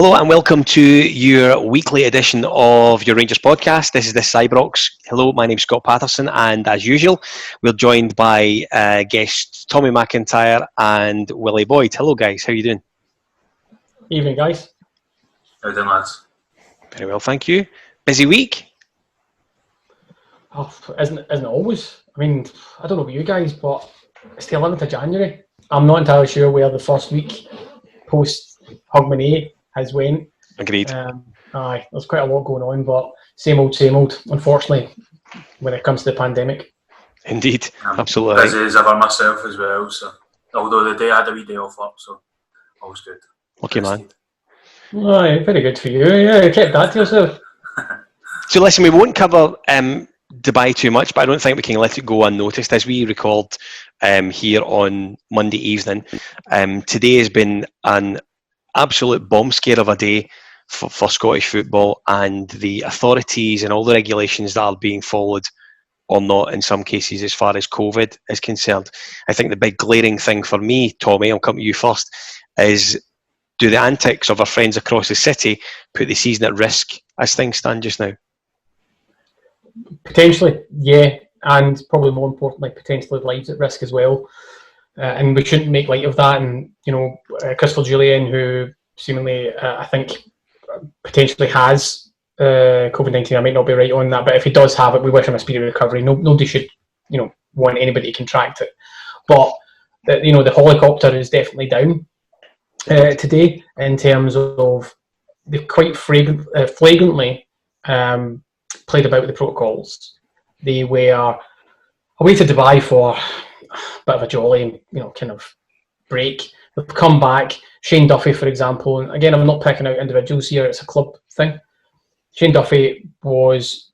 Hello and welcome to your weekly edition of your Rangers podcast. This is Ibrox. Hello, my name's Scott Paterson, and as usual, we're joined by guests Tommy McIntyre and Wullie Boyd. Hello, guys. How are you doing? Evening, guys. How are you doing, lads? Very well, thank you. Busy week? Oh, isn't it always? I mean, I don't know about you guys, but it's the 11th of January. I'm not entirely sure where the first week post Hogmanay has went. Agreed. There's quite a lot going on, but same old, unfortunately, when it comes to the pandemic. Indeed, absolutely. Busy as ever myself as well, so although the day I had a wee day off up, so all's good. Lucky man. Aye, very good for you. Yeah, you kept that to yourself. So listen, we won't cover Dubai too much, but I don't think we can let it go unnoticed as we record here on Monday evening. Today has been an absolute bomb scare of a day for Scottish football, and the authorities and all the regulations that are being followed or not in some cases as far as COVID is concerned. I think the big glaring thing for me, Tommy, I'll come to you first, is do the antics of our friends across the city put the season at risk as things stand just now? Potentially, yeah, and probably more importantly, potentially lives at risk as well. And we shouldn't make light of that. And, Christopher Julian, who seemingly, I think, potentially has COVID-19, I might not be right on that, but if he does have it, we wish him a speedy recovery. Nobody should, want anybody to contract it. But, the helicopter is definitely down today in terms of they quite flagrantly played about with the protocols. They were away to Dubai for a bit of a jolly, kind of break. They've come back. Shane Duffy, for example, and again, I'm not picking out individuals here, it's a club thing. Shane Duffy was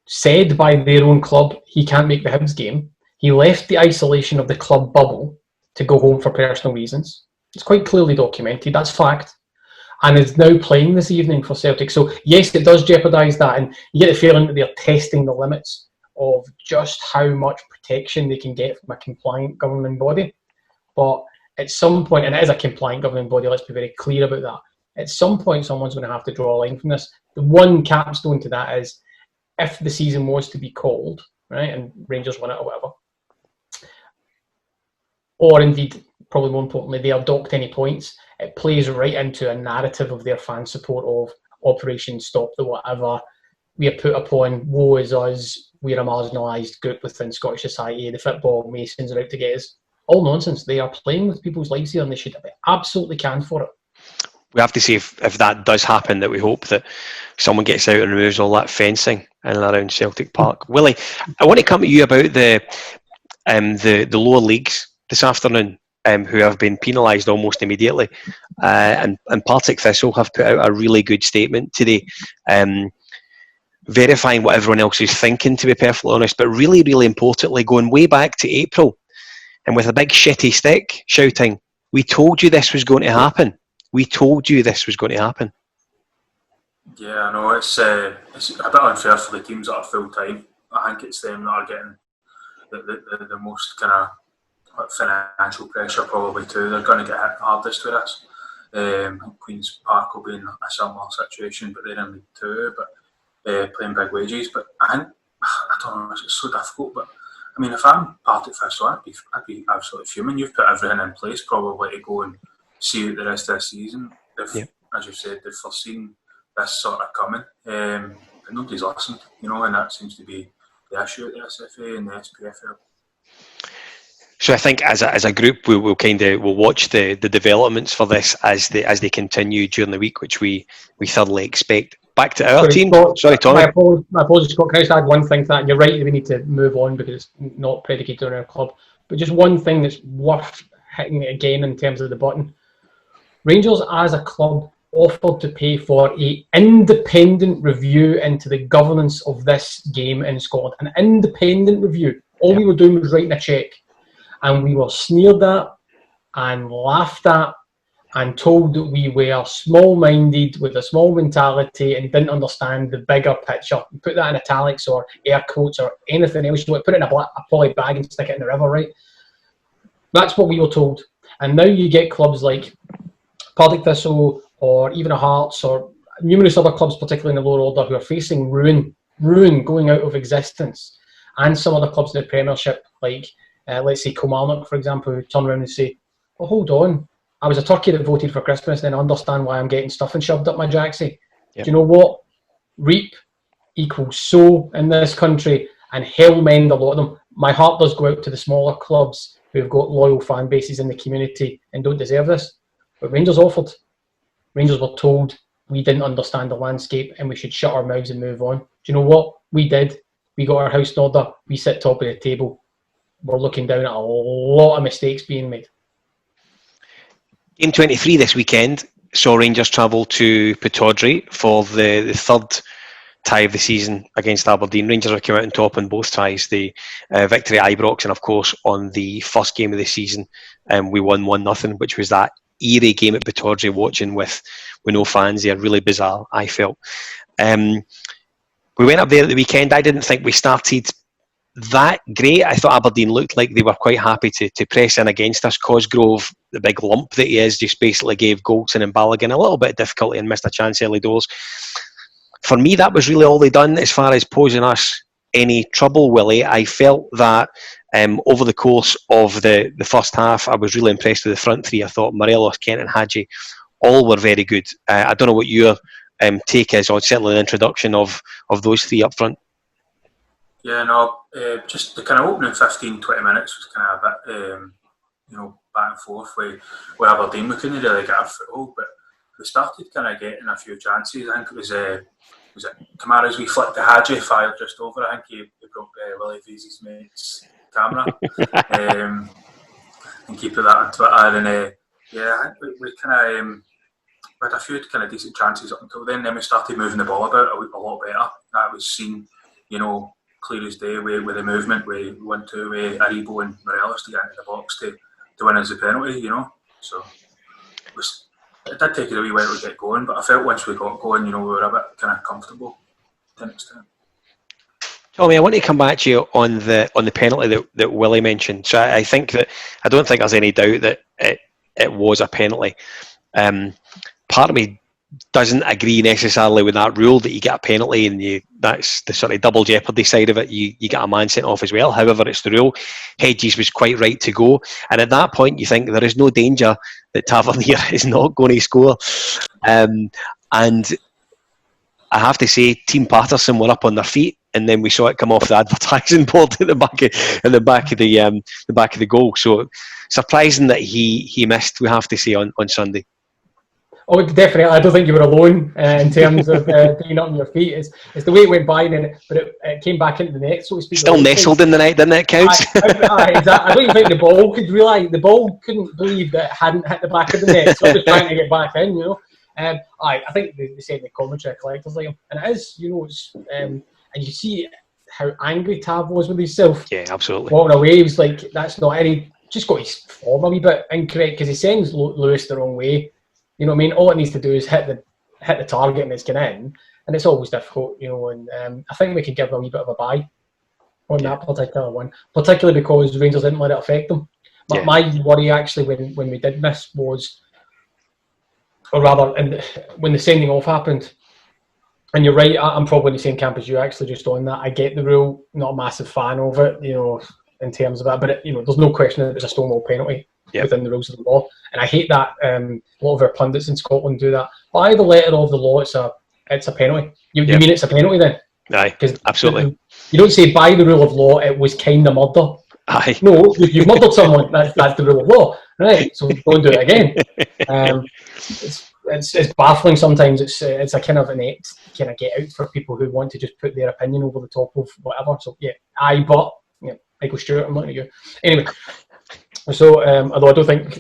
said by their own club he can't make the Hibs game. He left the isolation of the club bubble to go home for personal reasons. It's quite clearly documented, that's fact. And is now playing this evening for Celtic. So yes, it does jeopardise that, and you get the feeling that they're testing the limits of just how much protection they can get from a compliant governing body. But at some point, and it is a compliant governing body, let's be very clear about that, at some point someone's going to have to draw a line from this. The one capstone to that is if the season was to be called, right, and Rangers win it or whatever, or indeed, probably more importantly, they adopt any points, it plays right into a narrative of their fan support of Operation Stop the Whatever. We are put upon, woe is us, we're a marginalised group within Scottish society, the football masons are out to get us. All nonsense. They are playing with people's lives here and they should be absolutely canned for it. We have to see if that does happen, that we hope that someone gets out and removes all that fencing in and around Celtic Park. Wullie, I want to come to you about the lower leagues this afternoon, who have been penalised almost immediately. And Partick Thistle have put out a really good statement today, verifying what everyone else is thinking, to be perfectly honest, but really, really importantly, going way back to April and with a big shitty stick shouting, "We told you this was going to happen. We told you this was going to happen." Yeah, I know, it's a bit unfair for the teams that are full-time. I think it's them that are getting the most kind of financial pressure probably too. They're going to get hit hardest with this. Queen's Park will be in a similar situation, but they're in League Two, but playing big wages. But I don't know, it's so difficult. But I mean, if I'm Partick Thistle, I'd be absolutely fuming. You've put everything in place probably to go and see out the rest of the season. As you said, they've foreseen this sort of coming, but nobody's listened, and that seems to be the issue at the SFA and the SPFL. So I think as a group, we'll watch the developments for this as they continue during the week, which we thoroughly expect. Back to our team. Sorry, Tommy. My apologies, Scott. Can I just add one thing to that? You're right, we need to move on because it's not predicated on our club. But just one thing that's worth hitting again in terms of the button. Rangers as a club offered to pay for an independent review into the governance of this game in Scotland. An independent review. All we were doing was writing a cheque. And we were sneered at and laughed at and told that we were small-minded with a small mentality and didn't understand the bigger picture. Put that in italics or air quotes or anything else. You want to put it in a poly bag and stick it in the river, right? That's what we were told. And now you get clubs like Partick Thistle or even a Hearts or numerous other clubs, particularly in the lower order, who are facing ruin going out of existence, and some other clubs in the Premiership, like let's say Kilmarnock, for example, who turn around and say, well, hold on, I was a turkey that voted for Christmas, then I understand why I'm getting stuffing shoved up my jacksie. Yep. Do you know what? Reap equals sow in this country, and hell mend a lot of them. My heart does go out to the smaller clubs who've got loyal fan bases in the community and don't deserve this. But Rangers offered. Rangers were told we didn't understand the landscape and we should shut our mouths and move on. Do you know what? We did. We got our house in order. We sit top of the table. We're looking down at a lot of mistakes being made. Game 23 this weekend saw Rangers travel to Pittodrie for the third tie of the season against Aberdeen. Rangers have come out on top in both ties. The victory at Ibrox, and of course on the first game of the season, we won 1-0, which was that eerie game at Pittodrie, watching with no fans there. Really bizarre, I felt. We went up there at the weekend. I didn't think we started that great. I thought Aberdeen looked like they were quite happy to press in against us. Cosgrove, the big lump that he is, just basically gave Goldson and Balogun a little bit of difficulty and missed a chance early doors. For me, that was really all they done as far as posing us any trouble, Wullie. I felt that over the course of the first half, I was really impressed with the front three. I thought Morelos, Kent and Hadji all were very good. I don't know what your take is, or certainly the introduction of those three up front. Yeah, no, just the kind of opening 15, 20 minutes was kind of a bit, back and forth with Aberdeen. We couldn't really get a foothold, but we started kind of getting a few chances. I think it was Kamara's wee flick to Hadji, fired just over. I think he broke Willie Veazey's mate's camera. And he put that on Twitter. And I think we kind of had a few kind of decent chances up until then. Then we started moving the ball about a lot better. That was seen, clear as day with the movement. We went to Aribo and Morelos to get into the box to win as a penalty, So it did take it a wee while to get going, but I felt once we got going, we were a bit kind of comfortable to an extent. Tommy, I want to come back to you on the penalty that Wullie mentioned. So I don't think there's any doubt that it was a penalty. Part of me doesn't agree necessarily with that rule that you get a penalty and that's the sort of double jeopardy side of it. You get a man sent off as well. However, it's the rule. Hedges was quite right to go, and at that point you think there is no danger that Tavernier is not going to score. And I have to say, Team Paterson were up on their feet, and then we saw it come off the advertising board at the back of the goal. So surprising that he missed, we have to say, on Sunday. Oh, definitely. I don't think you were alone in terms of being up on your feet. It's the way it went by, but it came back into the net, so to speak. Still nestled in the net, didn't it, Counts? Exactly. I don't even think the ball could realise. The ball couldn't believe that it hadn't hit the back of the net, so it was trying to get back in, I think they said in the commentary, collectors like him, and it is, and you see how angry Tav was with himself. Yeah, absolutely. Walking away, he was like, that's not any, just got his form a wee bit incorrect, because he sends Lewis the wrong way. You know what I mean? All it needs to do is hit the target and it's going in, and it's always difficult, and I think we can give a wee bit of a buy on that particular one, particularly because Rangers didn't let it affect them. But my worry actually when we did miss was, or rather, when the sending off happened, and you're right, I'm probably in the same camp as you actually just on that. I get the rule, not a massive fan of it, in terms of that, but there's no question that it was a stonewall penalty. Within the rules of the law, and I hate that a lot of our pundits in Scotland do that. By the letter of the law, it's a penalty. You mean it's a penalty then? Aye, absolutely. You don't say by the rule of law it was kind of murder. Aye. No, you've murdered someone. That's the rule of law, right? So don't do it again. It's baffling sometimes. It's a kind of inept kind of get out for people who want to just put their opinion over the top of whatever. So Michael Stewart, I'm looking at you anyway. So, although I don't think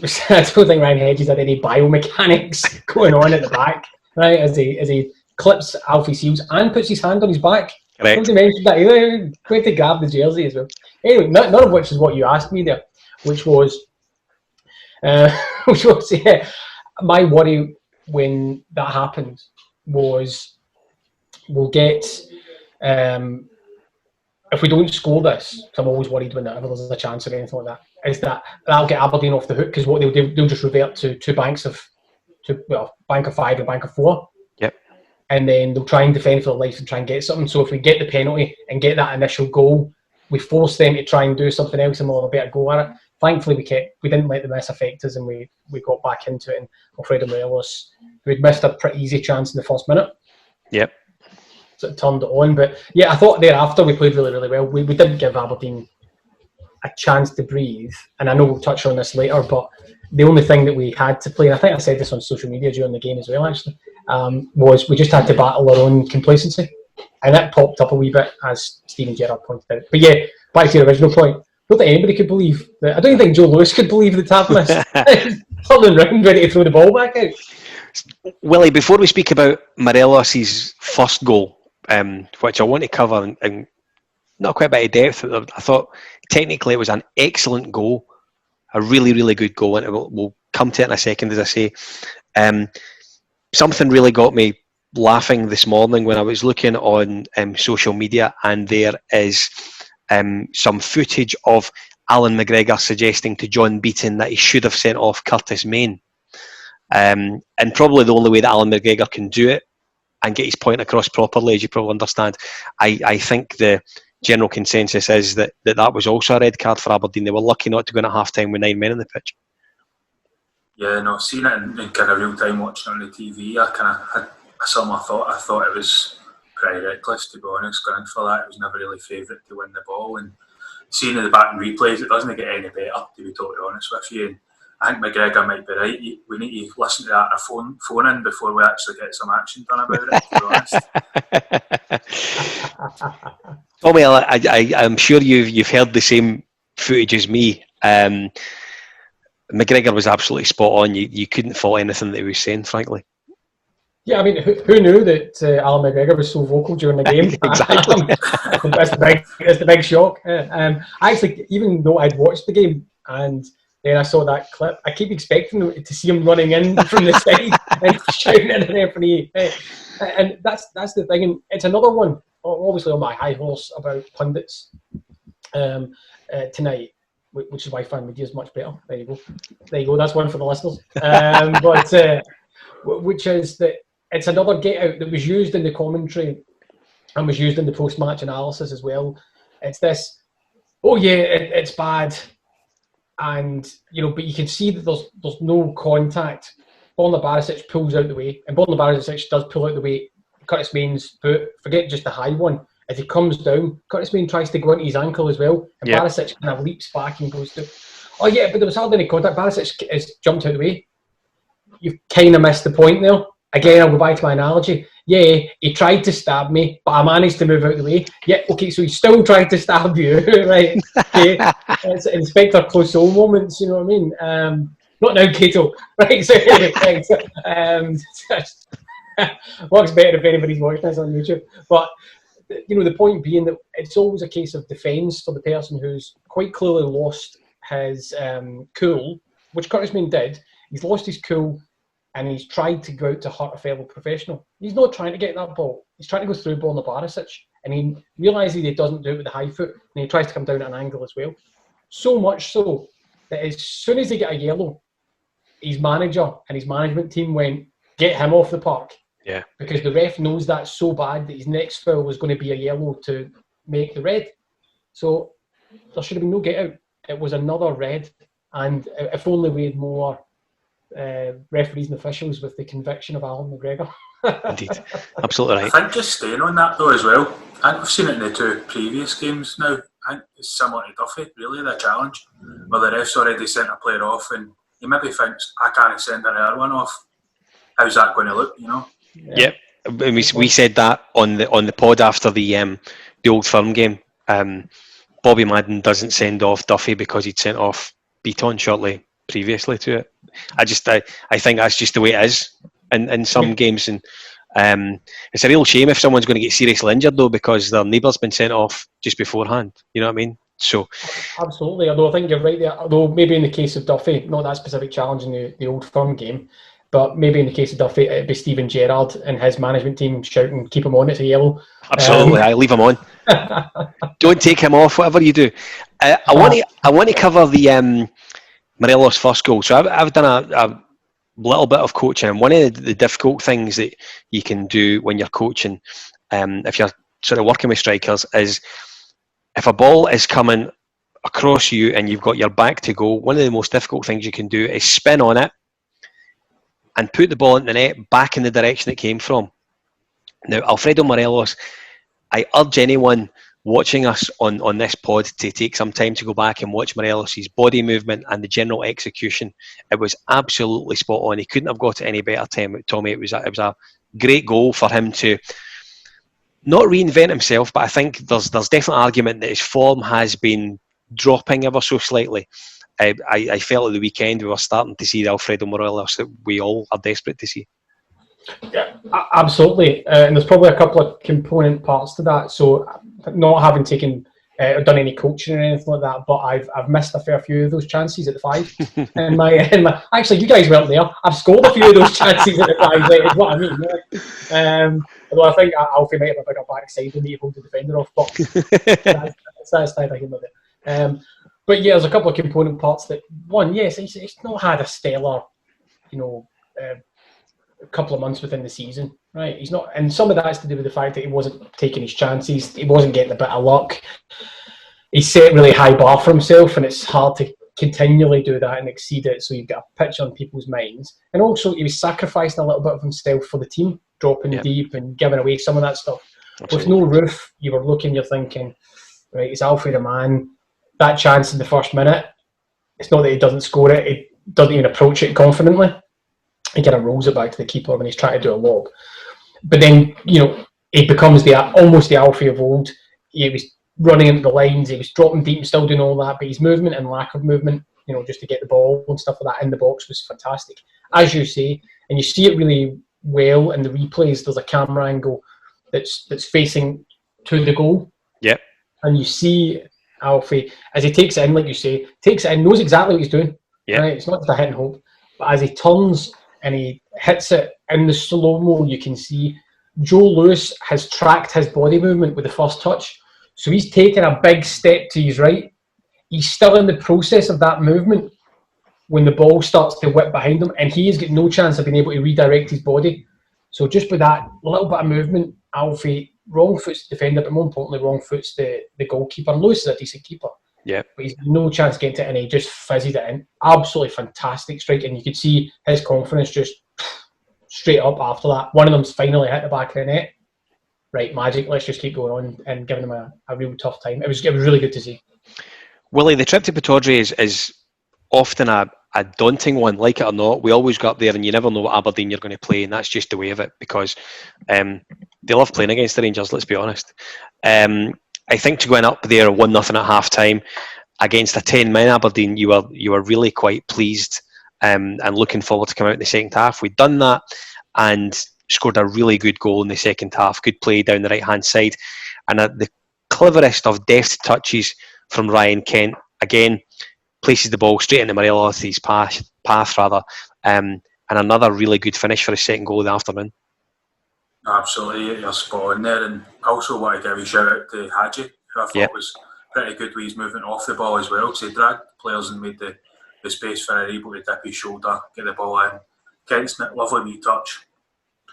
Ryan Hedges had any biomechanics going on at the back, right? As he clips Alfie Seals and puts his hand on his back. Correct. Somebody mentioned that he went to grab the jersey as well. Anyway, none of which is what you asked me there, which was my worry when that happened was we'll get. If we don't score this, because I'm always worried whenever there's a chance or anything like that, is that that'll get Aberdeen off the hook, because what they'll do, they'll just revert to two banks of bank of 5 and bank of 4. Yep. And then they'll try and defend for their life and try and get something. So if we get the penalty and get that initial goal, we force them to try and do something else and we'll have a better go at it. Thankfully, we didn't let the miss affect us and we got back into it. And Alfredo Morelos, who had missed a pretty easy chance in the first minute, yep, sort of turned it on. But yeah, I thought thereafter we played really, really well. We didn't give Aberdeen a chance to breathe. And I know we'll touch on this later, but the only thing that we had to play, and I think I said this on social media during the game as well, actually, was we just had to battle our own complacency. And that popped up a wee bit, as Stephen Gerrard pointed out. But yeah, back to your original point, I don't think anybody could believe that. I don't even think Joe Lewis could believe the tap miss. Turning round, ready to throw the ball back out. Willie, before we speak about Morelos' first goal, which I want to cover in not quite a bit of depth, I thought technically it was an excellent goal, a really, really good goal, and we'll come to it in a second, as I say. Something really got me laughing this morning when I was looking on social media, and there is some footage of Alan McGregor suggesting to John Beaton that he should have sent off Curtis Main. And probably the only way that Alan McGregor can do it and get his point across properly, as you probably understand, I think the general consensus is that was also a red card for Aberdeen. They were lucky not to go in at half-time with 9 men on the pitch. Yeah, no, seeing it in kind of real time, watching it on the TV, I kind of had a similar thought. I thought it was pretty reckless, to be honest, going in for that. It was never really favourite to win the ball, and seeing in the back and replays, it doesn't get any better, to be totally honest with you. And I think McGregor might be right. We need to listen to that on a phone in before we actually get some action done about it, to be honest. Tommy, I'm sure you've heard the same footage as me. McGregor was absolutely spot on. You couldn't fault anything that he was saying, frankly. Yeah, I mean, who knew that Alan McGregor was so vocal during the game? Exactly. That's the big shock. I actually, even though I'd watched the game and then I saw that clip, I keep expecting to see him running in from the side and shouting at the referee. And that's the thing. And it's another one, obviously on my high horse, about pundits tonight, which is why fan media is much better. There you go. That's one for the listeners. Which is that it's another get out that was used in the commentary and was used in the post-match analysis as well. It's this, oh yeah, it's bad, and but you can see that there's no contact. Borna Barisic pulls out the way, and Borna Barisic does pull out the way. Curtis Main's boot, forget just the high one. As he comes down, Curtis Main tries to go into his ankle as well, and Barisic kind of leaps back and goes to, oh yeah, but there was hardly any contact. Barisic has jumped out of the way. You've kind of missed the point there. Again, I'll go back to my analogy. Yeah, he tried to stab me, but I managed to move out of the way. Yeah, okay, so he still tried to stab you, right? Okay, it's Inspector Clouseau moments, you know what I mean? Not now, Cato. Right, so works better if anybody's watching this on YouTube. But, the point being that it's always a case of defence for the person who's quite clearly lost his cool, which Curtis Main did. He's lost his cool, and he's tried to go out to hurt a fellow professional. He's not trying to get that ball. He's trying to go through Borna Barisic, and he realises he doesn't do it with the high foot, and he tries to come down at an angle as well. So much so that as soon as they get a yellow, his manager and his management team went, get him off the park. Yeah. Because the ref knows that's so bad that his next foul was going to be a yellow to make the red. So there should have been no get out. It was another red, and if only we had more referees and officials with the conviction of Alan McGregor. Indeed, absolutely right. I think just staying on that though as well, I think we've seen it in the 2 previous games now. I think it's similar to Duffy, really, the challenge, where the ref's already sent a player off and he maybe thinks, I can't send another one off. How's that going to look, Yeah, we said that on the pod after the Old Firm game. Bobby Madden doesn't send off Duffy because he'd sent off Beaton shortly previously to it. I think that's just the way it is in some games, and it's a real shame if someone's going to get seriously injured though because their neighbour's been sent off just beforehand. You know what I mean? So absolutely. Although I think you're right there. Although maybe in the case of Duffy, not that specific challenge in the Old Firm game, but maybe in the case of Duffy, it'd be Stephen Gerrard and his management team shouting, "Keep him on! It's a yellow." Absolutely, I leave him on. Don't take him off. Whatever you do. I want to cover the Morelos' first goal. So I've done a little bit of coaching. And one of the difficult things that you can do when you're coaching, if you're sort of working with strikers, is if a ball is coming across you and you've got your back to goal, one of the most difficult things you can do is spin on it and put the ball in the net back in the direction it came from. Now, Alfredo Morelos, I urge anyone watching us on this pod to take some time to go back and watch Morelos' body movement and the general execution. It was absolutely spot on. He couldn't have got it any better, Tommy. It was a great goal for him to not reinvent himself, but I think there's definitely argument that his form has been dropping ever so slightly. I felt at the weekend we were starting to see the Alfredo Morelos that we all are desperate to see. Yeah, absolutely. And there's probably a couple of component parts to that. So not having taken or done any coaching or anything like that, but I've missed a fair few of those chances at the 5. and my actually, you guys weren't there. I've scored a few of those chances at the 5. Is what I mean. Right? Although I think Alfie might have a bigger backside than me to hold the defender off, but that's neither here nor there. But yeah, there's a couple of component parts that, one, yes, he's not had a stellar, a couple of months within the season, right? He's not, and some of that's to do with the fact that he wasn't taking his chances, he wasn't getting a bit of luck. He set a really high bar for himself, and it's hard to continually do that and exceed it, so you've got a pitch on people's minds. And also, he was sacrificing a little bit of himself for the team, dropping deep and giving away some of that stuff. Absolutely. With no roof, you were looking, you're thinking, right, is Alfie the man? That chance in the first minute, it's not that he doesn't score it, he doesn't even approach it confidently. He kind of rolls it back to the keeper when he's trying to do a lob. But then, he becomes almost the Alfie of old. He was running into the lines, he was dropping deep and still doing all that, but his movement and lack of movement, just to get the ball and stuff like that in the box was fantastic. As you say, and you see it really well in the replays, there's a camera angle that's facing to the goal. Yep. And you see Alfie, as he takes it in, like you say, knows exactly what he's doing. Yep. Right? It's not just a hit and hope. But as he turns and he hits it in the slow-mo, you can see Joe Lewis has tracked his body movement with the first touch. So he's taken a big step to his right. He's still in the process of that movement when the ball starts to whip behind him, and he has got no chance of being able to redirect his body. So just with that little bit of movement, Alfie wrong foots the defender, but more importantly, wrong foots the goalkeeper. And Lewis is a decent keeper. Yeah. But he's no chance getting to it, and he just fizzed it in. Absolutely fantastic strike, and you could see his confidence just straight up after that. One of them's finally hit the back of the net. Right, magic, let's just keep going on and giving him a real tough time. It was really good to see. Wullie, the trip to Paterson is often a daunting one, like it or not. We always go up there and you never know what Aberdeen you're going to play, and that's just the way of it, because they love playing against the Rangers, let's be honest. I think to going up there 1-0 at half time against a 10-man Aberdeen, you were really quite pleased and looking forward to coming out in the second half. We'd done that and scored a really good goal in the second half. Good play down the right-hand side. And the cleverest of deft touches from Ryan Kent, again, places the ball straight into Morelos' path, and another really good finish for his second goal of the afternoon. Absolutely, you're spot on there. And I also want to give a shout out to Hadji, who I thought was pretty good with his movement off the ball as well, because he dragged players and made the space for him, able to dip his shoulder, get the ball in. Kent's lovely wee touch.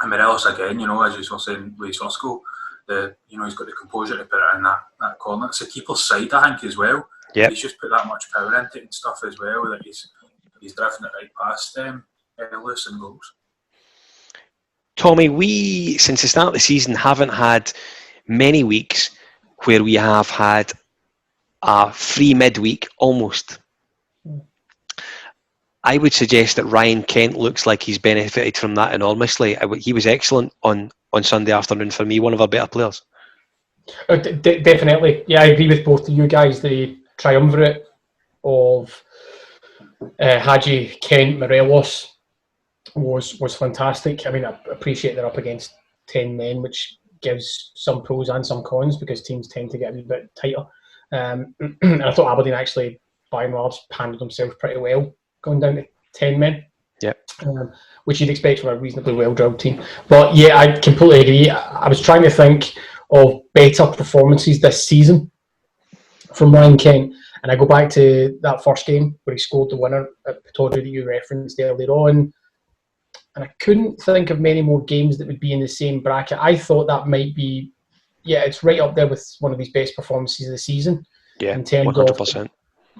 And Morelos again, as you were saying with his first goal, he's got the composure to put it in that corner. It's a keeper's side, I think, as well. Yep. He's just put that much power into it and stuff as well, that he's driven it right past Lewis and goals. Tommy, we, since the start of the season, haven't had many weeks where we have had a free midweek, almost. I would suggest that Ryan Kent looks like he's benefited from that enormously. He was excellent on Sunday afternoon for me, one of our better players. Definitely. Yeah, I agree with both of you guys. The triumvirate of Hadji, Kent, Morelos was fantastic. I mean, I appreciate they're up against 10 men, which gives some pros and some cons because teams tend to get a wee bit tighter. And I thought Aberdeen actually, by and large, handled themselves pretty well going down to 10 men. Yep. Which you'd expect from a reasonably well-drilled team. But yeah, I completely agree. I was trying to think of better performances this season from Ryan Kent, and I go back to that first game where he scored the winner at Paterson that you referenced earlier on. and I couldn't think of many more games that would be in the same bracket. I thought that might be, it's right up there with one of his best performances of the season. Yeah, in terms 100%. of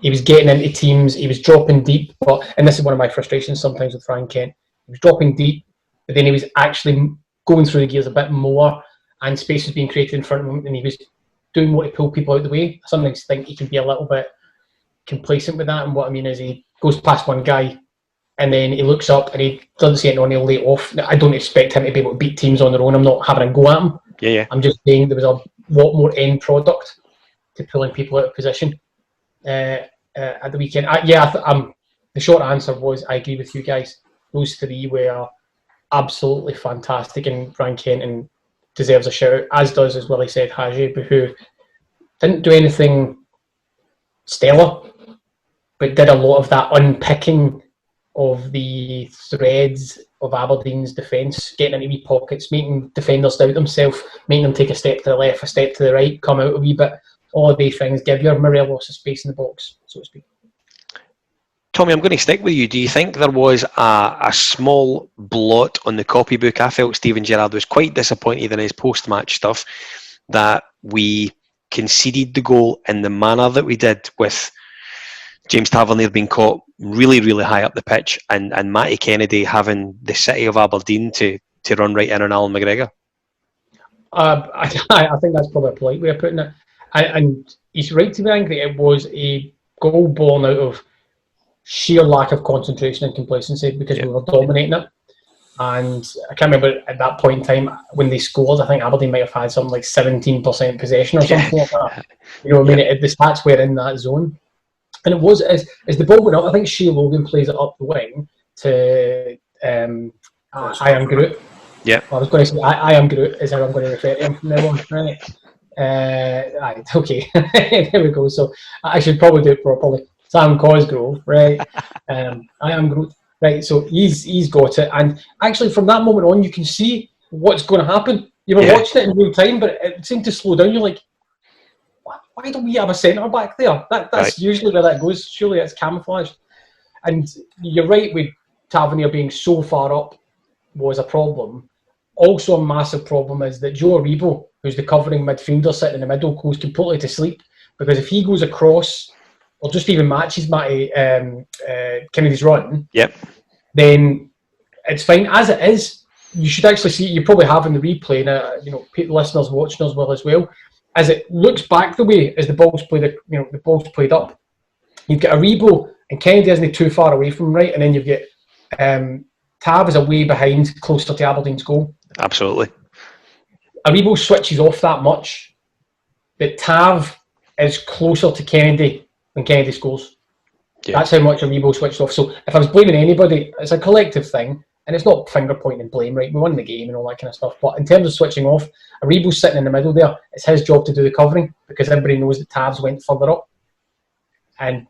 he was getting into teams, he was dropping deep, and this is one of my frustrations sometimes with Frank Kent. He was dropping deep, but then he was actually going through the gears a bit more, and space was being created in front of him, and he was doing more to pull people out of the way. I sometimes think he can be a little bit complacent with that, and what I mean is he goes past one guy, and then he looks up and he doesn't see it on, he'll lay it off. I don't expect him to be able to beat teams on their own. I'm not having a go at him. Yeah. I'm just saying there was a lot more end product to pulling people out of position at the weekend. The short answer was I agree with you guys. Those three were absolutely fantastic, and Frank Kenton deserves a shout, as does, as Willie said, Haji, who didn't do anything stellar, but did a lot of that unpicking of the threads of Aberdeen's defence, getting into wee pockets, making defenders doubt themselves, making them take a step to the left, a step to the right, come out a wee bit. All of these things give your Morelos a space in the box, so to speak. Tommy, I'm going to stick with you. Do you think there was a small blot on the copybook? I felt Steven Gerrard was quite disappointed in his post-match stuff that we conceded the goal in the manner that we did, with James Tavernier being caught really, really high up the pitch, and Matty Kennedy having the city of Aberdeen to run right in on Alan McGregor. I think that's probably a polite way of putting it. And he's right to be angry. It was a goal born out of sheer lack of concentration and complacency, because we were dominating it. And I can't remember at that point in time when they scored, I think Aberdeen might have had something like 17% possession or something like that. You know what I mean? The stats were in that zone. And it was, as the ball went up, I think Shea Logan plays it up the wing to I Am Groot. Yeah. I was going to say I Am Groot is how I'm going to refer to him from now on. Right. Right, okay. There we go. So I should probably do it properly. Sam Cosgrove, right? I Am Groot. Right, so he's got it. And actually from that moment on, you can see what's going to happen. You were watching it in real time, but it seemed to slow down. You're like, why don't we have a centre back there? That's right. Usually where that goes. Surely it's camouflaged. And you're right with Tavernier being so far up was a problem. Also a massive problem is that Joe Aribo, who's the covering midfielder sitting in the middle, goes completely to sleep, because if he goes across or just even matches Matty Kennedy's run, then it's fine. As it is, you should actually see, you probably have in the replay, and listeners watching us will as well, as it looks back the way as the ball's played up. You've got Aribo and Kennedy isn't too far away from right, and then you've got Tav is away behind, closer to Aberdeen's goal. Absolutely. Aribo switches off that much that Tav is closer to Kennedy when Kennedy scores. Yeah. That's how much Aribo switched off. So if I was blaming anybody, it's a collective thing, and it's not finger pointing and blame, right? We won the game and all that kind of stuff. But in terms of switching off, Aribo's sitting in the middle there. It's his job to do the covering, because everybody knows that Tavs went further up. And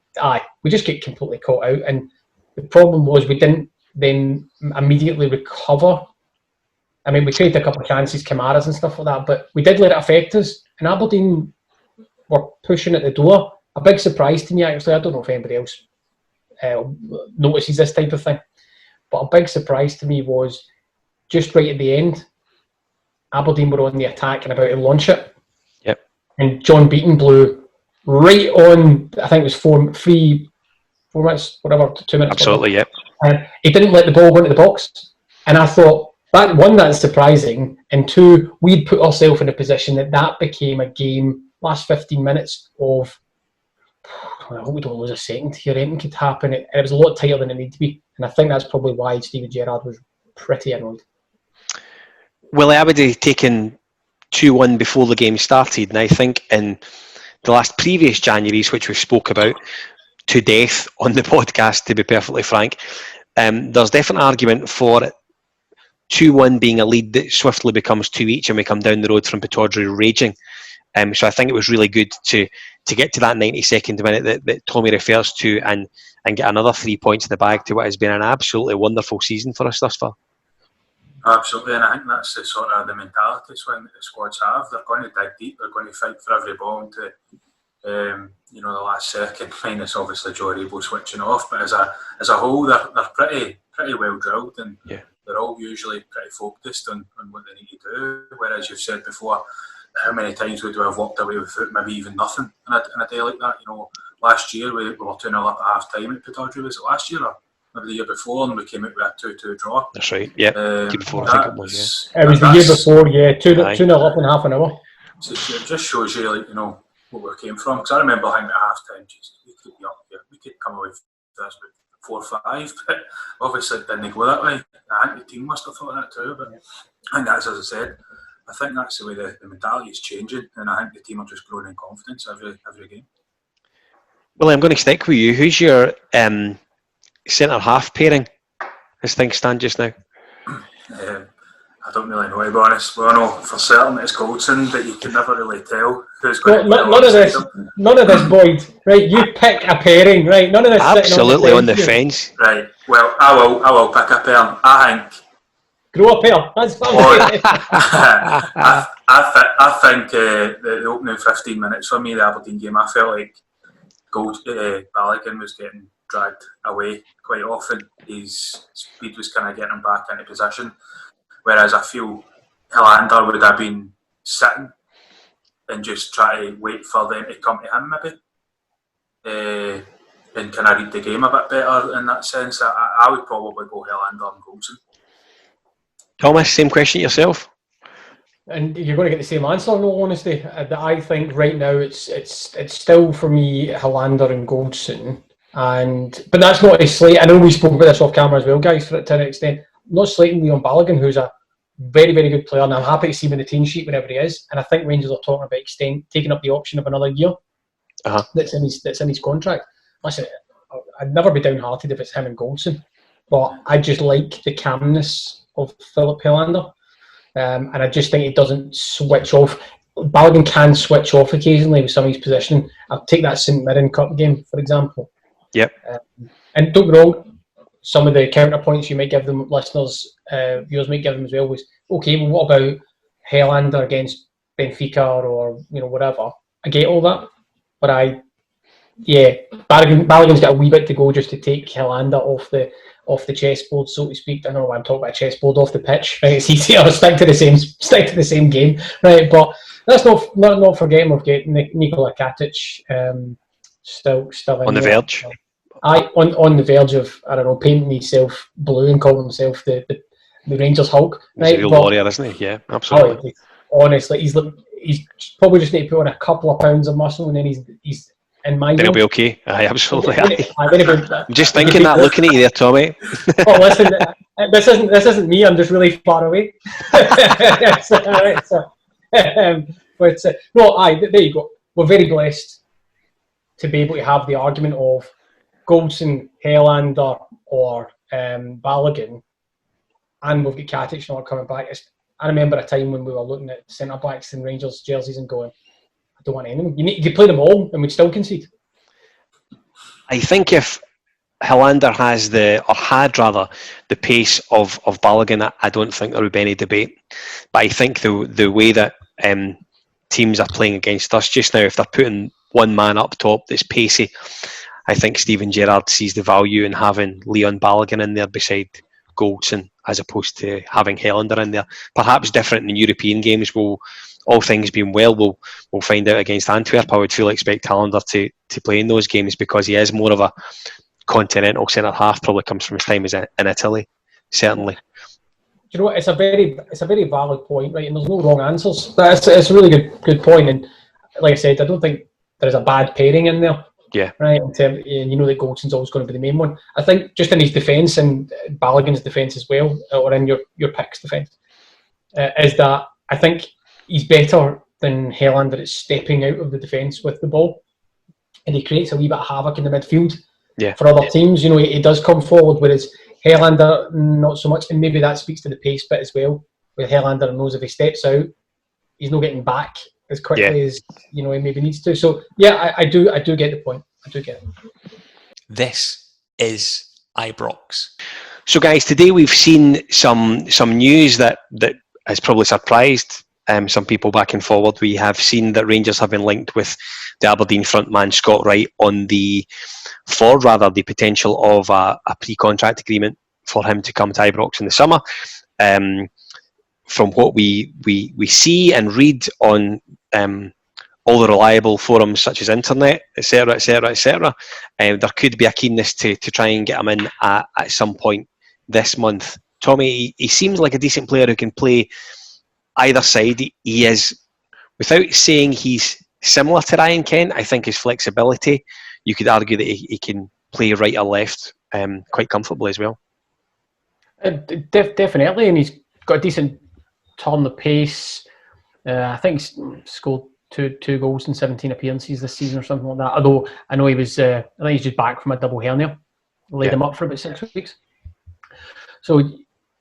we just get completely caught out. And the problem was we didn't then immediately recover. I mean, we created a couple of chances, Kamaras and stuff like that, but we did let it affect us. And Aberdeen were pushing at the door. A big surprise to me, actually. I don't know if anybody else notices this type of thing, but a big surprise to me was just right at the end, Aberdeen were on the attack and about to launch it. Yep. And John Beaton blew right on, I think it was 4 minutes, whatever, 2 minutes. Absolutely, yep. He didn't let the ball go into the box. And I thought, that's surprising. And 2, we'd put ourselves in a position that became a game, last 15 minutes of, I hope we don't lose a second here, anything could happen. It was a lot tighter than it needed to be. And I think that's probably why Steven Gerrard was pretty annoyed. Well, Aberdeen taken 2-1 before the game started, and I think in the last previous Januaries, which we spoke about to death on the podcast, to be perfectly frank, there's definite argument for 2-1 being a lead that swiftly becomes 2 each, and we come down the road from Pittodrie raging. So I think it was really good to get to that 92nd minute that Tommy refers to, and get another 3 points in the bag to what has been an absolutely wonderful season for us thus far. Absolutely, and I think that's the sort of the mentality swing that the squads have. They're going to dig deep, they're going to fight for every ball into the last second, minus obviously Joe Aribo switching off, but as a whole they're pretty well drilled, and they're all usually pretty focused on what they need to do. Whereas you've said before, how many times would we have walked away with maybe even nothing in a day like that? You know, last year we were 2-0 up at half time at Paterson. Was it last year or maybe the year before? And we came out with a 2-2 draw. That's right. Yeah. Year before, I think it was. Yeah. It was the year before. Yeah, 2-0 up in half an hour. So it just shows you, like, you know, what we came from. Because I remember thinking at half time, we could be up here. We could come away with this with 4-5, but obviously it didn't go that way. I think the team must have thought that too. But I think that's, as I said, I think that's the way the mentality is changing, and I think the team are just growing in confidence every game. Well, I'm going to stick with you. Who's your centre half pairing as things stand just now? I don't really know, to be honest. Well, I know for certain it's Goldson, but you can never really tell who's going to none of this, Boyd. Right, you pick a pairing, right? None of this. Absolutely on the fence. Right. Well, I will pick a pair. I think. Grow up here. That's fine. I think the opening 15 minutes for me, the Aberdeen game, I felt like Balogun was getting dragged away quite often. His speed was kind of getting him back into position. Whereas I feel Helander would have been sitting and just try to wait for them to come to him maybe. And kind of read the game a bit better in that sense. I would probably go Helander and Goldson. Thomas, same question yourself? And you're going to get the same answer, in all honesty. I think right now it's still for me Helander and Goldson. But that's not a slate. I know we spoke about this off camera as well, guys, to an extent. Not slating Leon Balogun, who's a very, very good player, and I'm happy to see him in the team sheet whenever he is. And I think Rangers are talking about taking up the option of another year that's in his contract. Listen, I'd never be downhearted if it's him and Goldson, but I just like the calmness of Philip Helander, and I just think he doesn't switch off. Balogun can switch off occasionally with some of his positioning. I'll take that St Mirren Cup game, for example. Yep. And don't get wrong, some of the counterpoints you might give them, listeners, viewers might give them as well, was, okay, well, what about Helander against Benfica or, you know, whatever. I get all that, but Balogun's got a wee bit to go just to take Helander off the chessboard, so to speak. I don't know why I'm talking about chessboard, off the pitch. Right? It's easier to stick to the same game, right? But let's not forget we've got Nikola Katic still on the verge. On the verge of, I don't know, painting himself blue and calling himself the Rangers Hulk. Right? He's a real warrior, isn't he? Yeah, absolutely. Honestly, he's probably just need to put on a couple of pounds of muscle, and then he's in my. Then he'll be okay. Aye, absolutely. I'm just thinking that, looking at you there, Tommy. Oh, listen, this isn't me. I'm just really far away. There you go. We're very blessed to be able to have the argument of Goldson, Helander, or Balogun, and we've got Katic not coming back. I remember a time when we were looking at centre backs in Rangers jerseys and going, I don't want any of them. You could play them all and we'd still concede. I think if Helander had the pace of Balogun, I don't think there would be any debate. But I think the way that teams are playing against us just now, if they're putting one man up top that's pacey, I think Steven Gerrard sees the value in having Leon Balogun in there beside Goldson as opposed to having Helander in there. Perhaps different in European games. All things being well, we'll find out against Antwerp. I would fully expect Helander to play in those games because he is more of a continental centre half. Probably comes from his time in Italy, certainly. Do you know what? It's a very valid point, right? And there's no wrong answers. It's a really good point. And like I said, I don't think there's a bad pairing in there. Yeah. Right. And you know that Goldson's always going to be the main one. I think just in his defence and Balogun's defence as well, or in your pick's defence, is that I think he's better than Helander at stepping out of the defence with the ball, and he creates a wee bit of havoc in the midfield for other teams. You know, he does come forward, whereas Helander not so much, and maybe that speaks to the pace bit as well. With Helander knows if he steps out, he's not getting back as quickly as he maybe needs to. So I do get the point. I do get it. This is Ibrox. So guys, today we've seen some news that has probably surprised some people back and forward. We have seen that Rangers have been linked with the Aberdeen frontman Scott Wright for the potential of a pre-contract agreement for him to come to Ibrox in the summer. From what we see and read on all the reliable forums such as internet, etc., etc., etc., there could be a keenness to try and get him in at some point this month. Tommy, he seems like a decent player who can play either side. He is, without saying he's similar to Ryan Kent, I think his flexibility, you could argue that he can play right or left quite comfortably as well. Definitely, and he's got a decent turn of pace. I think he's scored two goals in 17 appearances this season or something like that. Although I know he was, I think he's just back from a double hernia. Laid him up for about 6 weeks. So,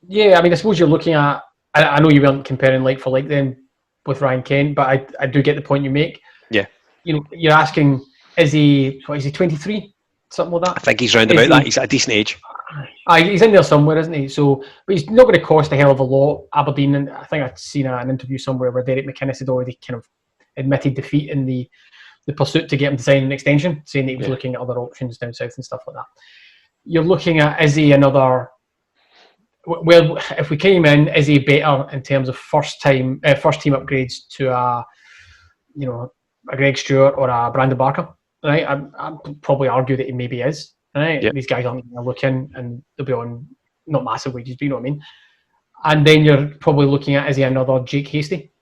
yeah, I mean, I suppose you're looking at, I know you weren't comparing like for like then with Ryan Kent, but I do get the point you make. Yeah. You know, you're asking, is he 23? Something like that? I think he's round about that. He's at a decent age. He's in there somewhere, isn't he? So, but he's not going to cost a hell of a lot. Aberdeen, and I think I'd seen an interview somewhere where Derek McInnes had already kind of admitted defeat in the pursuit to get him to sign an extension, saying that he was looking at other options down south and stuff like that. You're looking at, is he another? Well, if we came in, is he better in terms of first team upgrades to a Greg Stewart or a Brandon Barker? Right, I'd probably argue that he maybe is. Right, These guys aren't going to look in, and they'll be on not massive wages, but you know what I mean. And then you're probably looking at, is he another Jake Hasty?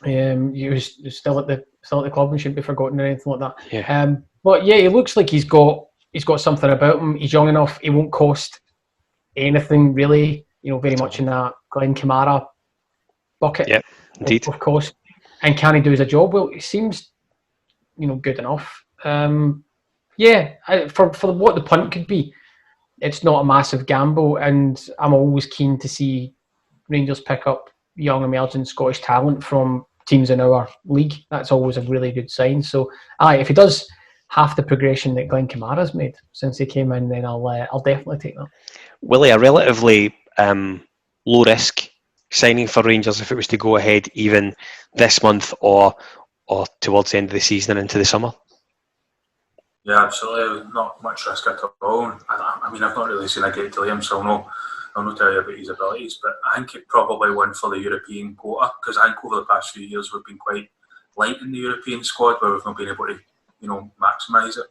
He was still at the club and shouldn't be forgotten or anything like that. Yeah. But yeah, he looks like he's got something about him. He's young enough. He won't cost anything really. You know, very much in that Glenn Kamara bucket. Yeah, indeed. Of course. And can he do his job? Well, he seems, good enough. For what the punt could be, it's not a massive gamble, and I'm always keen to see Rangers pick up young emerging Scottish talent from teams in our league. That's always a really good sign. So, if he does half the progression that Glenn Kamara's made since he came in, then I'll definitely take that. Willie, a relatively low risk signing for Rangers if it was to go ahead even this month or towards the end of the season and into the summer. Yeah, absolutely. Not much risk at all. I mean, I've not really seen a great deal of him, so I'll not tell you about his abilities, but I think it probably won for the European quota, because I think over the past few years we've been quite light in the European squad where we've not been able to, maximise it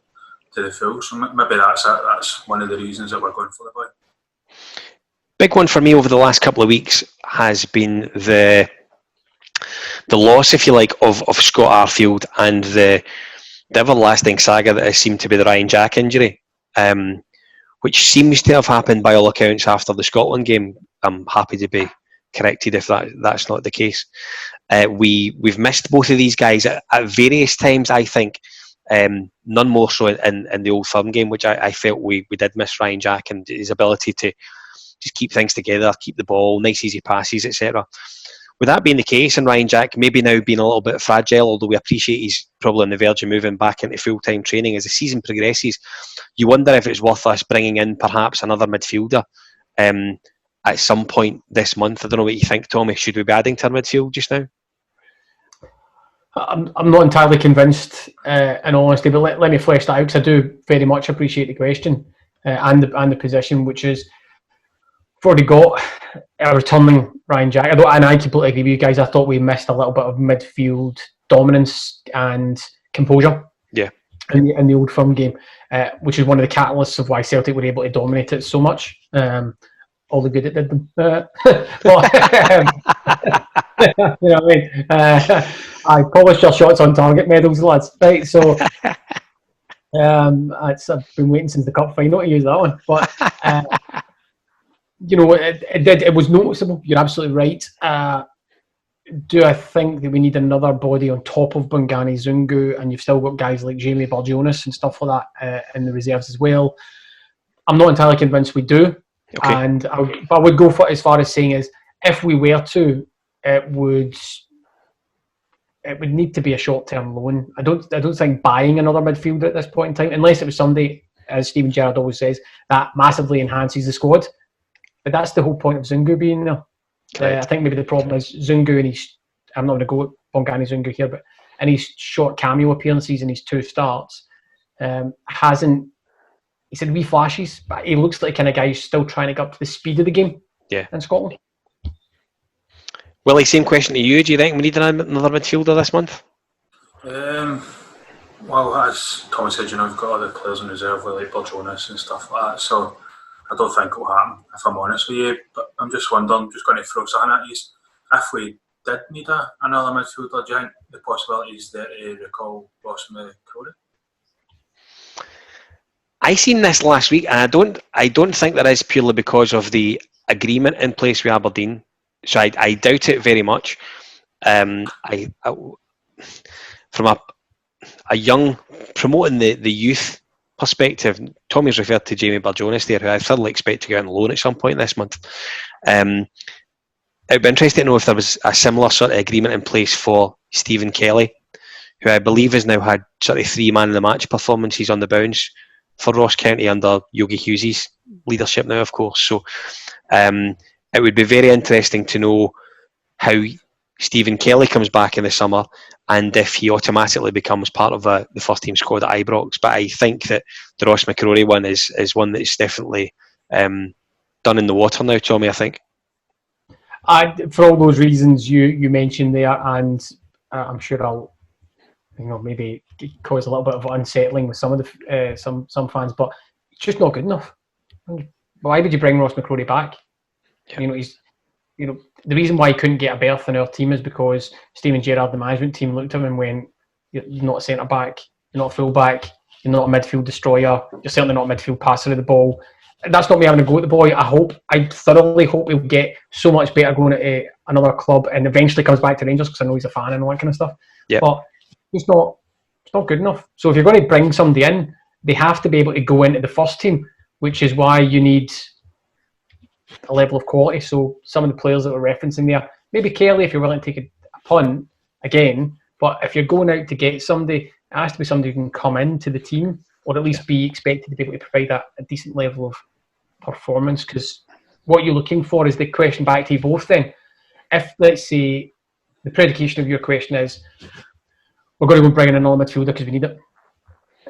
to the full. So maybe that's one of the reasons that we're going for the boy. Big one for me over the last couple of weeks has been the loss, if you like, of Scott Arfield and the everlasting saga that has seemed to be the Ryan Jack injury, which seems to have happened by all accounts after the Scotland game. I'm happy to be corrected if that's not the case. We've missed both of these guys at various times, I think. None more so in the Old Firm game, which I felt we did miss Ryan Jack and his ability to just keep things together, keep the ball, nice easy passes, etc. With that being the case, and Ryan Jack maybe now being a little bit fragile, although we appreciate he's probably on the verge of moving back into full-time training as the season progresses, you wonder if it's worth us bringing in perhaps another midfielder at some point this month. I don't know what you think, Tommy. Should we be adding to our midfield just now? I'm not entirely convinced, in all honesty, but let me flesh that out, because I do very much appreciate the question and the position, which is, we've already got a returning Ryan Jack. And I completely agree with you guys. I thought we missed a little bit of midfield dominance and composure. Yeah. In the Old Firm game, which is one of the catalysts of why Celtic were able to dominate it so much. All the good it did them. You know what I mean? I polished your shots on target medals, lads. Right, so I've been waiting since the cup final to use that one. But it was noticeable. You're absolutely right. Do I think that we need another body on top of Bongani Zungu, and you've still got guys like Jamie Barjonas and stuff like that in the reserves as well? I'm not entirely convinced we do. Okay. And I would go as far as saying is, if we were to, it would need to be a short-term loan. I don't think buying another midfielder at this point in time, unless it was somebody, as Stephen Gerrard always says, that massively enhances the squad. But that's the whole point of Zungu being there. Right. I think maybe the problem is Zungu and I'm not going to go with Bongani Zungu here, but in his short cameo appearances and his 2 starts, hasn't he said wee flashes, but he looks like the kind of guy who's still trying to get up to the speed of the game in Scotland. Willie, same question to you. Do you think we need another midfielder this month? Well, as Tommy said, we've got other players in reserve like Jonas and stuff like that, so I don't think it'll happen, if I'm honest with you. But I'm just wondering, just going to throw something at you. If we did need another midfielder, do you think the possibility is there to recall Ross McCrory? I seen this last week, and I don't think there is, purely because of the agreement in place with Aberdeen. So I doubt it very much. From a young, promoting the youth perspective, Tommy's referred to Jamie Burjonis there, who I thoroughly expect to go on loan at some point this month. It'd be interesting to know if there was a similar sort of agreement in place for Stephen Kelly, who I believe has now had sort of 3 man of the match performances on the bounce for Ross County under Yogi Hughes' leadership now, of course. So it would be very interesting to know how Stephen Kelly comes back in the summer and if he automatically becomes part of the first team squad at Ibrox. But I think that the Ross McCrory one is one that is definitely done in the water now, Tommy, I think. For all those reasons you mentioned there, and I'm sure I'll maybe cause a little bit of unsettling with some of the some fans, but it's just not good enough. Why would you bring Ross McCrory back? Yeah. He's the reason why he couldn't get a berth in our team is because Steven Gerrard, the management team, looked at him and went, "You're not a centre back, you're not a full back, you're not a midfield destroyer, you're certainly not a midfield passer of the ball." And that's not me having a go at the boy. I thoroughly hope he'll get so much better going at another club and eventually comes back to Rangers, because I know he's a fan and all that kind of stuff. Yep. But it's not good enough. So if you're going to bring somebody in, they have to be able to go into the first team, which is why you need a level of quality. So some of the players that we're referencing there, maybe Kelly, if you're willing to take a punt again, but if you're going out to get somebody, it has to be somebody who can come into the team, or at least be expected to be able to provide a decent level of performance. Because what you're looking for is the question back to you both then. If, let's say, the predication of your question is, we're going to go bring in another midfielder because we need it.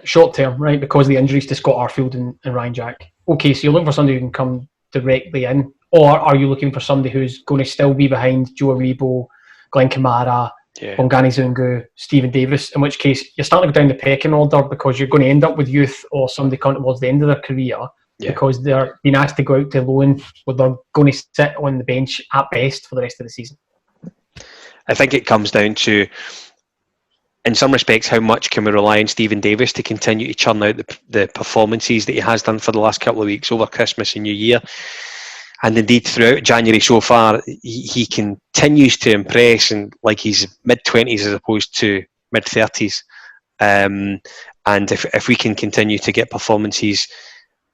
Short term, right, because of the injuries to Scott Arfield and Ryan Jack. Okay, so you're looking for somebody who can come directly in, or are you looking for somebody who's going to still be behind Joe Aribo, Glenn Kamara, Bongani Zungu, Stephen Davis, in which case you're starting to go down the pecking order, because you're going to end up with youth or somebody coming towards the end of their career because they're being asked to go out to loan, where they're going to sit on the bench at best for the rest of the season. I think it comes down to, in some respects, how much can we rely on Stephen Davis to continue to churn out the performances that he has done for the last couple of weeks over Christmas and New Year. And indeed, throughout January so far, he continues to impress, and like he's mid-20s as opposed to mid-30s. And if we can continue to get performances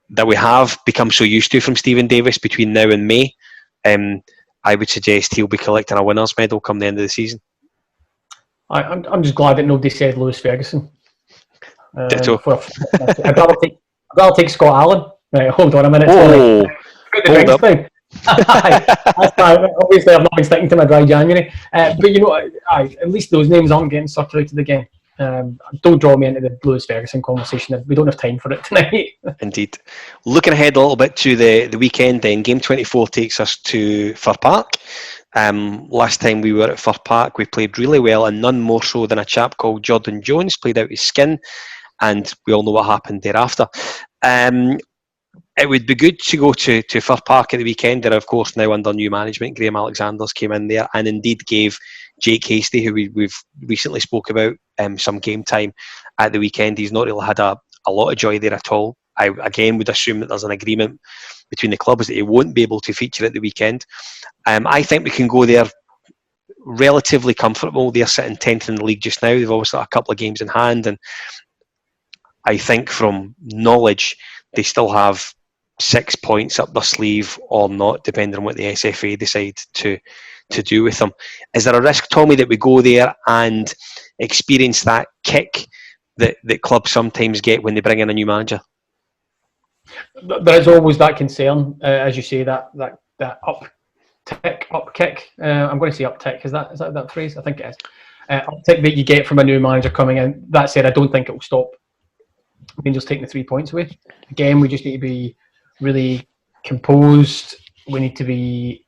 that we have become so used to from Stephen Davis between now and May, I would suggest he'll be collecting a winner's medal come the end of the season. I'm just glad that nobody said Lewis Ferguson. Ditto. I'd rather take Scott Allen. Right, hold on a minute. Hold up. Obviously, I've not been sticking to my dry January. But at least those names aren't getting circulated again. Don't draw me into the Lewis Ferguson conversation. We don't have time for it tonight. Indeed. Looking ahead a little bit to the weekend then, game 24 takes us to Fir Park. Last time we were at Fir Park, we played really well, and none more so than a chap called Jordan Jones played out his skin, and we all know what happened thereafter. It would be good to go to Fir Park at the weekend. They're, of course, now under new management. Graham Alexander's came in there and indeed gave Jake Hasty, who we've recently spoke about, some game time at the weekend. He's not really had a lot of joy there at all. I, again, would assume that there's an agreement between the clubs that he won't be able to feature at the weekend. I think we can go there relatively comfortable. They're sitting 10th in the league just now. They've obviously got a couple of games in hand, and I think from knowledge, they still have 6 points up their sleeve or not, depending on what the SFA decide to do with them. Is there a risk, Tommy, that we go there and experience that kick that clubs sometimes get when they bring in a new manager? There is always that concern, as you say, that up kick. I'm going to say uptick. Is that phrase? I think it is. Uptick that you get from a new manager coming in. That said, I don't think it will stop Rangers taking the 3 points away. Again, we just need to be really composed. We need to be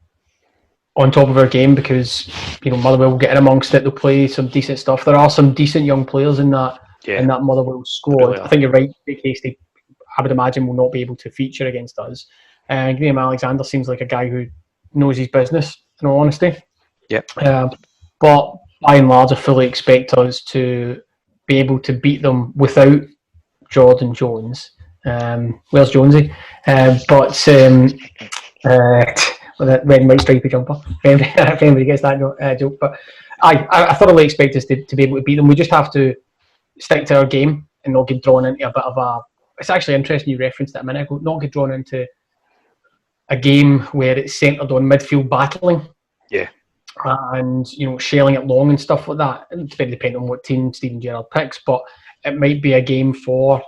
on top of our game because Motherwell will get in amongst it. They'll play some decent stuff. There are some decent young players in that Motherwell squad. Really I think you're right. Casey, I would imagine, will not be able to feature against us. And Graham Alexander seems like a guy who knows his business, in all honesty. Yep. But by and large, I fully expect us to be able to beat them without Jordan Jones. Where's Jonesy? With that red and white stripy jumper. If anybody gets that joke. But I thoroughly expect us to be able to beat them. We just have to stick to our game and not get drawn into a bit of a... It's actually interesting you referenced that a minute ago. Not get drawn into a game where it's centred on midfield battling. Yeah. And, shelling it long and stuff like that. It's very dependent on what team Steven Gerrard picks, but it might be a game for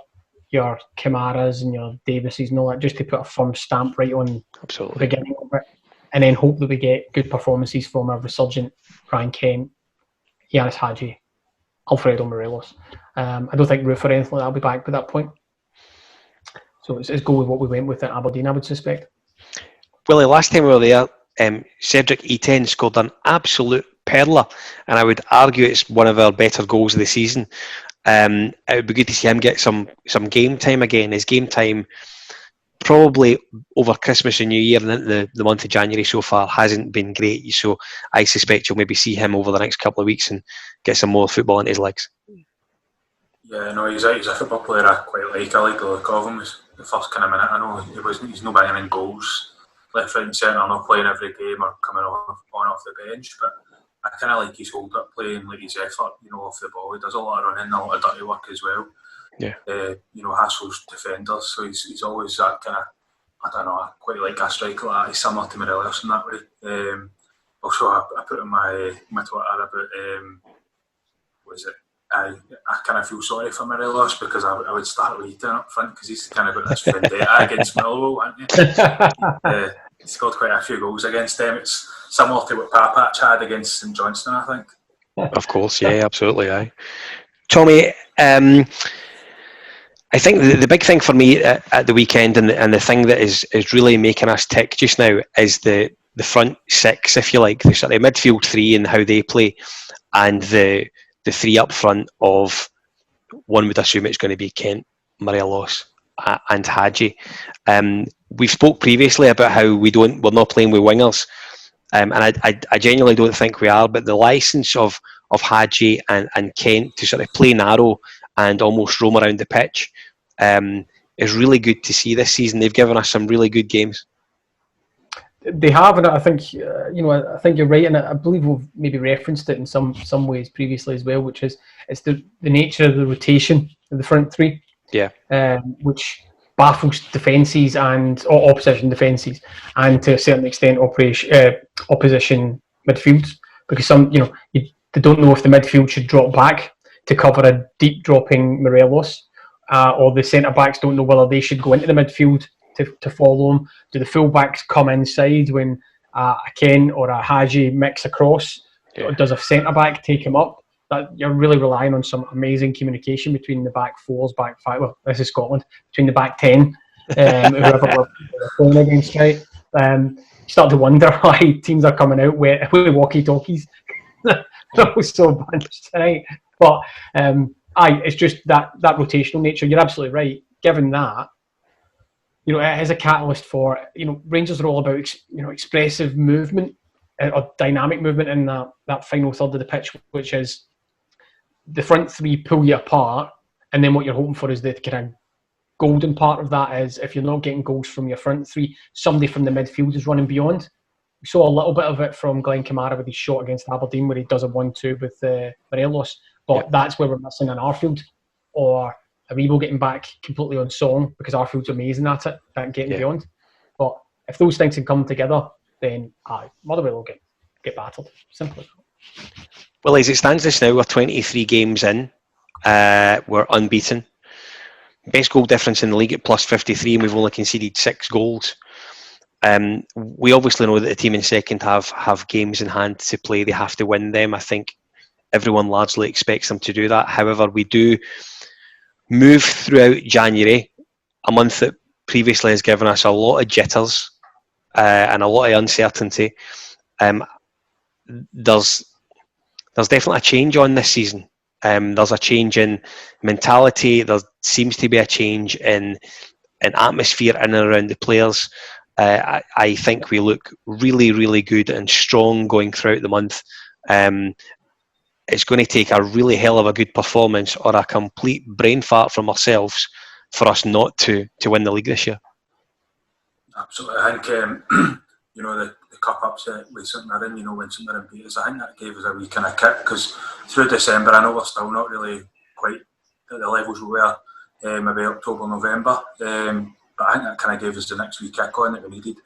your Kamaras and your Davises and all that, just to put a firm stamp right on the beginning of it, and then hope that we get good performances from our resurgent Ryan Kent, Yanis Hadji, Alfredo Morelos. I don't think Roof or anything like that will be back by that point. So it's go with what we went with at Aberdeen, I would suspect. Willie, last time we were there, Cedric Etienne scored an absolute perler, and I would argue it's one of our better goals of the season. It would be good to see him get some game time again. His game time probably over Christmas and New Year and into the month of January so far hasn't been great, so I suspect you'll maybe see him over the next couple of weeks and get some more football into his legs. Yeah, no, he's a football player I quite like. I like the look of him. The first kind of minute, I know he's not banging in goals left, right and centre, not playing every game or coming off the bench, but I kind of like his hold-up play and like his effort, off the ball. He does a lot of running, a lot of dirty work as well. Yeah. Hassles defenders, so he's always that kind of, I don't know, I quite like a striker like that. He's similar to Morelos in that way. Also, I put in my Twitter about, I kind of feel sorry for Morelos because I would start with Etienne up front because he's kind of got this vendetta against Motherwell, hasn't he? He scored quite a few goals against them. It's similar to what Papach had against St Johnstone, I think. Of course, yeah, absolutely, aye. Tommy, I think the big thing for me at the weekend and the thing that is really making us tick just now is the front six, if you like, the sort of midfield three and how they play, and the three up front of, one would assume it's going to be Kent, Morelos and Hadji. We spoke previously about how we're not playing with wingers, and I genuinely don't think we are, but the licence of Hadji and Kent to sort of play narrow and almost roam around the pitch is really good to see this season. They've given us some really good games. They have, and I think I think you're right, and I believe we've maybe referenced it in some ways previously as well, which is it's the nature of the rotation of the front three, which baffles defences and opposition defences, and to a certain extent opposition midfields, because they don't know if the midfield should drop back to cover a deep dropping Morelos, or the centre backs don't know whether they should go into the midfield to follow him. Do the full-backs come inside when a Ken or a Hadji mix across? Or does a centre-back take him up? That you're really relying on some amazing communication between the back fours, back five. Well, this is Scotland. Between the back 10, whoever we're playing against, right? You start to wonder why teams are coming out with walkie-talkies. They're all so bunched, right? But it's just that rotational nature. You're absolutely right. Given that, it is a catalyst for, Rangers are all about, expressive movement or dynamic movement in that final third of the pitch, which is the front three pull you apart, and then what you're hoping for is the kind of golden part of that is if you're not getting goals from your front three, somebody from the midfield is running beyond. We saw a little bit of it from Glenn Kamara with his shot against Aberdeen where he does a 1-2 with Morelos, but that's where we're missing an Arfield or Aribo getting back completely on song, because Arfield's amazing at it, at getting beyond. But if those things can come together, then Motherwell will get battered. Simple. Well, as it stands this now, we're 23 games in. We're unbeaten. Best goal difference in the league at plus 53, and we've only conceded 6 goals. We obviously know that the team in second have games in hand to play. They have to win them. I think everyone largely expects them to do that. However, we do move throughout January, a month that previously has given us a lot of jitters and a lot of uncertainty. There's definitely a change on this season. There's a change in mentality. There seems to be a change in atmosphere in and around the players. I think we look really, really good and strong going throughout the month. It's going to take a really hell of a good performance or a complete brain fart from ourselves for us not to win the league this year. Absolutely. I think, the cup upset with St Mirren, when St Mirren beat us, I think that gave us a wee kind of kick, because through December, I know we're still not really quite at the levels we were maybe October, November, but I think that kind of gave us the next wee kick on that we needed.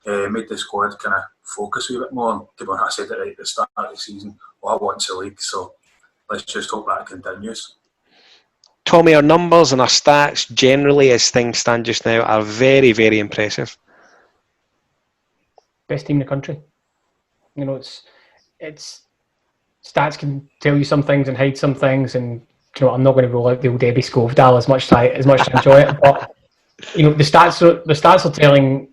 Made the squad kind of focus a wee bit more. And to be honest, I said it right at the start of the season, I want the league, so let's just hope that continues. Tommy, our numbers and our stats generally, as things stand just now, are very, very impressive. Best team in the country. It's stats can tell you some things and hide some things, and I'm not going to roll out the old Debbie Scovedale as much as I enjoy it, but the stats are telling,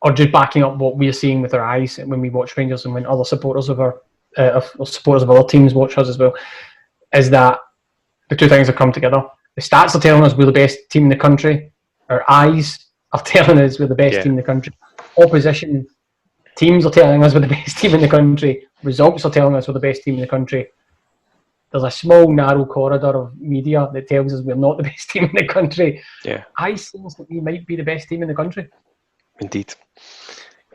or just backing up what we're seeing with our eyes when we watch Rangers and when other supporters of other teams watch us as well, is that the two things have come together. The stats are telling us we're the best team in the country. Our eyes are telling us we're the best team in the country. Opposition teams are telling us we're the best team in the country. Results are telling us we're the best team in the country. There's a small, narrow corridor of media that tells us we're not the best team in the country. Yeah. I sense that we might be the best team in the country. Indeed.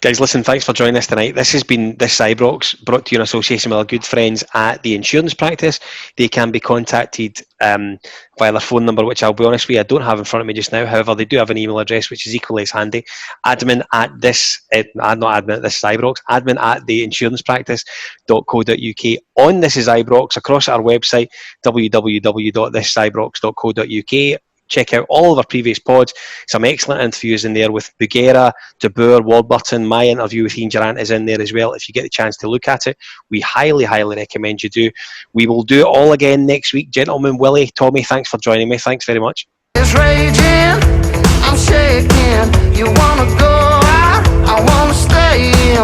Guys, listen, thanks for joining us tonight. This has been This Ibrox, brought to you in association with our good friends at the Insurance Practice. They can be contacted via their phone number, which I'll be honest with you, I don't have in front of me just now. However, they do have an email address, which is equally as handy. Admin at theinsurancepractice.co.uk. On This Is Ibrox, across our website, www.thisisibrox.co.uk. Check out all of our previous pods. Some excellent interviews in there with Bugera, De Boer, Warburton. My interview with Ian Durant is in there as well. If you get the chance to look at it, we highly, highly recommend you do. We will do it all again next week. Gentlemen, Wullie, Tommy, thanks for joining me. Thanks very much. It's raging, I'm shaking. You wanna go out, I wanna stay in.